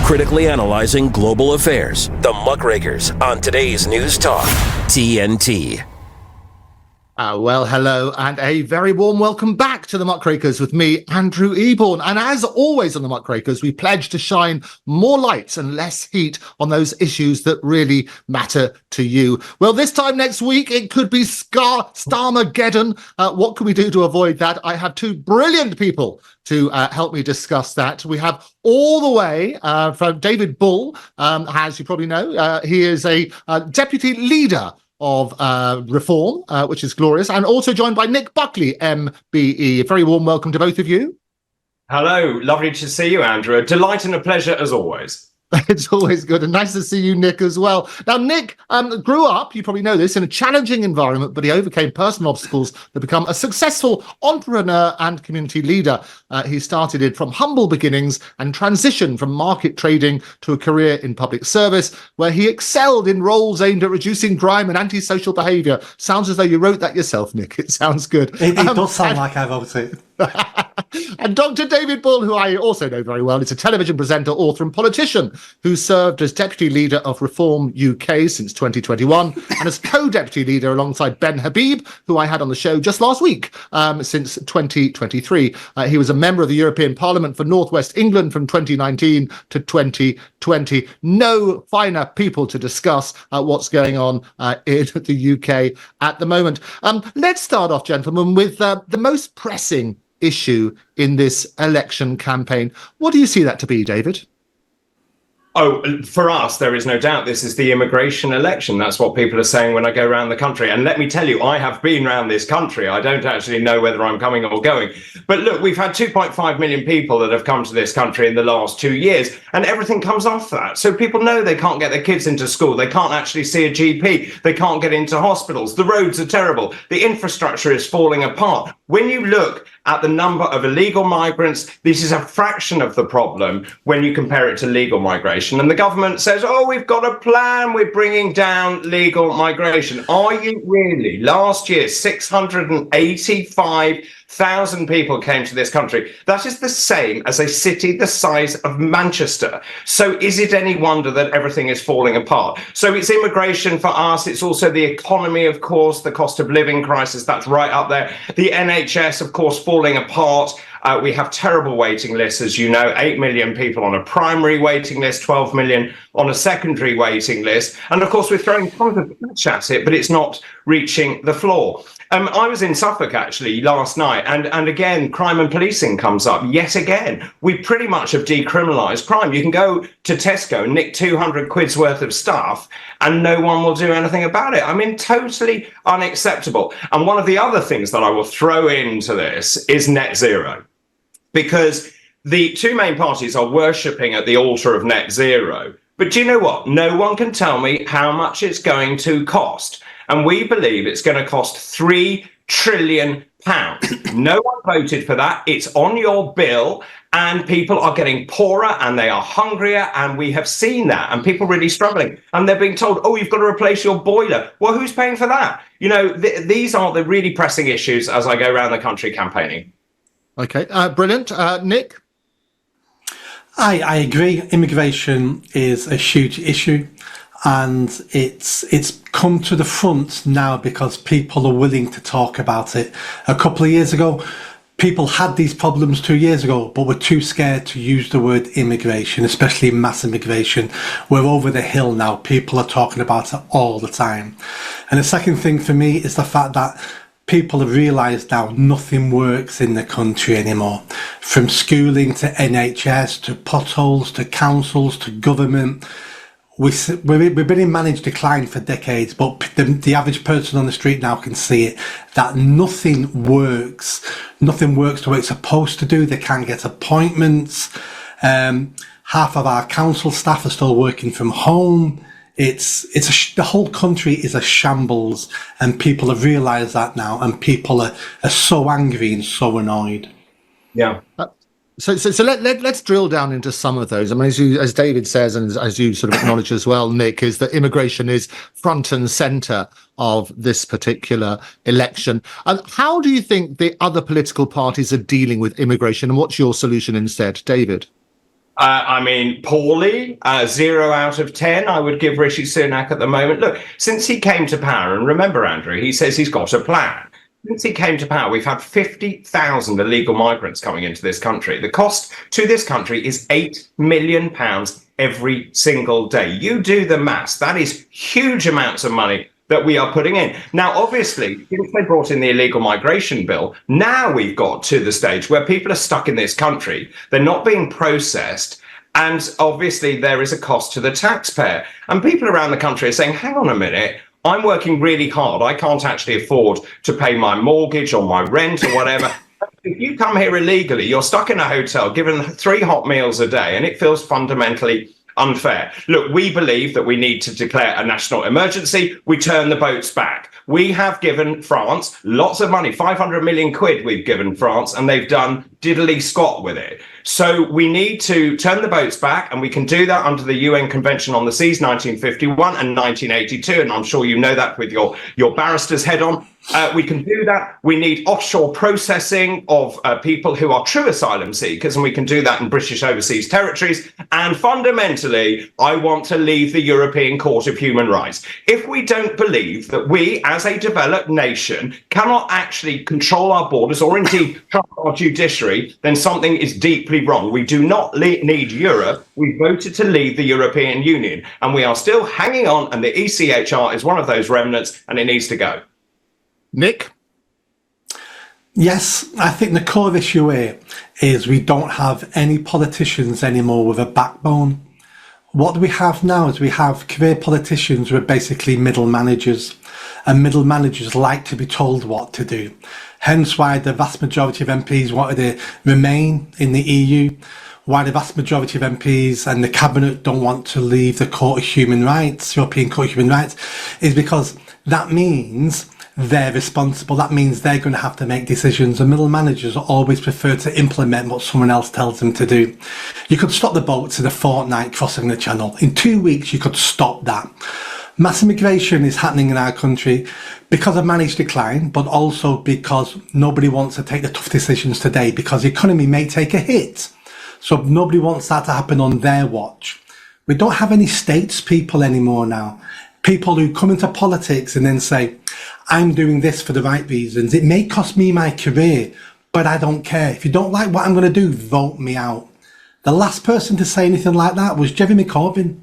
critically analyzing global affairs. The Muckrakers on today's News Talk, TNT. Well, hello, and a very warm welcome back to the Muckrakers with me, Andrew Eborn. And as always on the Muckrakers, we pledge to shine more lights and less heat on those issues that really matter to you. Well, this time next week, it could be Starmageddon. What can we do to avoid that? I have two brilliant people to help me discuss that. We have all the way from David Bull, as you probably know. He is a deputy leader of Reform, which is glorious, and also joined by Nick Buckley MBE. A very warm welcome to both of you. Hello, lovely to see you, Andrew. A delight and a pleasure as always. It's always good, and nice to see you, Nick, as well. Now, Nick grew up, you probably know this, in a challenging environment, but he overcame personal obstacles to become a successful entrepreneur and community leader. He started it from humble beginnings and transitioned from market trading to a career in public service, where he excelled in roles aimed at reducing crime and antisocial behaviour. Sounds as though you wrote that yourself, Nick. It sounds good. It does sound like I wrote it. And Dr. David Bull, who I also know very well, is a television presenter, author and politician who served as deputy leader of Reform UK since 2021 and as co-deputy leader alongside Ben Habib, who I had on the show just last week, since 2023. He was a member of the European Parliament for North West England from 2019 to 2020. No finer people to discuss what's going on in the UK at the moment. Let's start off, gentlemen, with the most pressing issue in this election campaign. What do you see that to be, David? Oh, for us, there is no doubt this is the immigration election. That's what people are saying when I go around the country. And let me tell you, I have been around this country. I don't actually know whether I'm coming or going. But look, we've had 2.5 million people that have come to this country in the last 2 years, and everything comes off that. So people know they can't get their kids into school. They can't actually see a GP. They can't get into hospitals. The roads are terrible. The infrastructure is falling apart. When you look at the number of illegal migrants, this is a fraction of the problem when you compare it to legal migration. And the government says, oh, we've got a plan, we're bringing down legal migration. Are you really? Last year, 685,000 people came to this country. That is the same as a city the size of Manchester. So is it any wonder that everything is falling apart? So it's immigration for us. It's also the economy, of course, the cost of living crisis, that's right up there. The NHS, of course, falling apart. We have terrible waiting lists, as you know, 8 million people on a primary waiting list, 12 million on a secondary waiting list. And of course, we're throwing tons of cash at it, but it's not reaching the floor. I was in Suffolk, actually, last night, and again, crime and policing comes up yet again. We pretty much have decriminalised crime. You can go to Tesco and nick 200 quid's worth of stuff, and no one will do anything about it. I mean, totally unacceptable. And one of the other things that I will throw into this is net zero, because the two main parties are worshipping at the altar of net zero. But do you know what? No one can tell me how much it's going to cost. And we believe it's going to cost £3 trillion. No one voted for that. It's on your bill, and people are getting poorer and they are hungrier, and we have seen that, and people really struggling. And they're being told, oh, you've got to replace your boiler. Well, who's paying for that? You know, these are the really pressing issues as I go around the country campaigning. Okay, brilliant. Nick? I agree. Immigration is a huge issue, and it's come to the front now because people are willing to talk about it. A couple of years ago, people had these problems 2 years ago, but were too scared to use the word immigration, especially mass immigration. We're over the hill now. People are talking about it all the time. And the second thing for me is the fact that people have realised now nothing works in the country anymore. From schooling to NHS, to potholes, to councils, to government. We've been in managed decline for decades, but the average person on the street now can see it, that nothing works. Nothing works the way it's supposed to do. They can't get appointments. Half of our council staff are still working from home. The whole country is a shambles, and people have realised that now, and people are so angry and so annoyed. Yeah. So let's drill down into some of those. I mean, as David says, and as you sort of acknowledge as well, Nick, is that immigration is front and centre of this particular election. How do you think the other political parties are dealing with immigration, and what's your solution instead, David? I mean, poorly, 0 out of 10, I would give Rishi Sunak at the moment. Look, since he came to power, and remember, Andrew, he says he's got a plan. Since he came to power, we've had 50,000 illegal migrants coming into this country. The cost to this country is £8 million every single day. You do the maths. That is huge amounts of money that we are putting in. Now, obviously, since they brought in the illegal migration bill, now we've got to the stage where people are stuck in this country. They're not being processed. And obviously, there is a cost to the taxpayer. And people around the country are saying, hang on a minute, I'm working really hard. I can't actually afford to pay my mortgage or my rent or whatever. If you come here illegally, you're stuck in a hotel, given 3 hot meals a day, and it feels fundamentally unfair. Look, we believe that we need to declare a national emergency. We turn the boats back. We have given France lots of money, 500 million quid we've given France, and they've done diddly squat with it. So we need to turn the boats back, and we can do that under the UN Convention on the Seas, 1951 and 1982, and I'm sure you know that with your barrister's head on. We can do that. We need offshore processing of people who are true asylum seekers, and we can do that in British overseas territories. And fundamentally, I want to leave the European Court of Human Rights. If we don't believe that we, as a developed nation, cannot actually control our borders or indeed trust our judiciary, then something is deeply wrong. We do not need Europe. We voted to leave the European Union, and we are still hanging on, and the ECHR is one of those remnants, and it needs to go. Nick? Yes, I think the core issue here is we don't have any politicians anymore with a backbone. What we have now is we have career politicians who are basically middle managers, and middle managers like to be told what to do. Hence why the vast majority of MPs wanted to remain in the EU, why the vast majority of MPs and the cabinet don't want to leave the Court of Human Rights, European Court of Human Rights, is because that means they're responsible. That means they're going to have to make decisions, and middle managers always prefer to implement what someone else tells them to do. You could stop the boats in a fortnight crossing the channel. In 2 weeks, you could stop that. Mass immigration is happening in our country because of managed decline, but also because nobody wants to take the tough decisions today, because the economy may take a hit. So nobody wants that to happen on their watch. We don't have any statespeople anymore now. People who come into politics and then say, I'm doing this for the right reasons. It may cost me my career, but I don't care. If you don't like what I'm going to do, vote me out. The last person to say anything like that was Jeremy Corbyn.